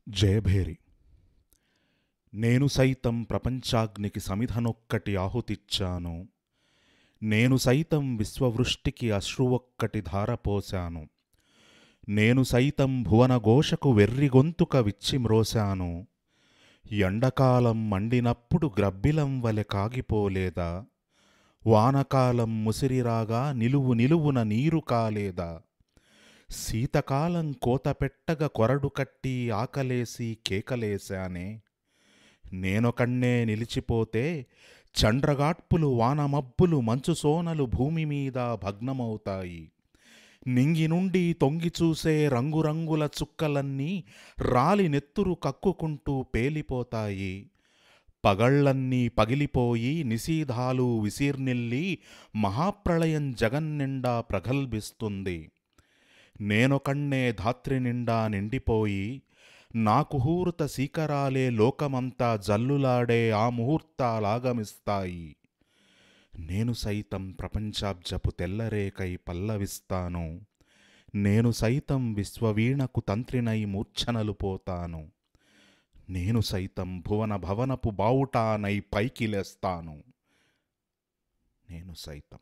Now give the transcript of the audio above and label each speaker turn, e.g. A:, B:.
A: జయభేరి. నేను సైతం ప్రపంచాగ్నికి సమిధనొక్కటి ఆహుతిచ్చాను. నేను సైతం విశ్వవృష్టికి అశ్రువొక్కటి ధారపోశాను. నేను సైతం భువనఘోషకు వెర్రిగొంతుక విచ్చిమ్రోశాను. ఎండకాలం మండినప్పుడు గ్రబ్బిలం వలె కాగిపోలేదా? వానకాలం ముసిరిరాగా నిలువు నిలువున నీరు కాలేదా? శీతకాలం కోతపెట్టగ కొరడు కట్టి ఆకలేసి కేకలేశానే. నేనొకణ్ణే నిలిచిపోతే చండ్రగాట్పులు వానమబ్బులు మంచుసోనలు భూమిమీద భగ్నమవుతాయి. నింగి నుండి తొంగిచూసే రంగురంగుల చుక్కలన్నీ రాలి నెత్తురు కక్కుకుంటూ పేలిపోతాయి. పగళ్లన్నీ పగిలిపోయి నిశీధాలు విసీర్నిల్లి మహాప్రళయం జగన్నిండా ప్రగల్భిస్తుంది. నేనొకణ్ణే ధాత్రి నిండా నిండిపోయి నా కుహూర్త శీకరాలే లోకమంతా జల్లులాడే ఆ ముహూర్తాలాగమిస్తాయి. నేను సైతం ప్రపంచాబ్జపు తెల్లరేకై పల్లవిస్తాను. నేను సైతం విశ్వవీణకు తంత్రినై మూర్ఛనలు పోతాను. నేను సైతం భువన భవనపు బావుటానై పైకి లేస్తాను. నేను సైతం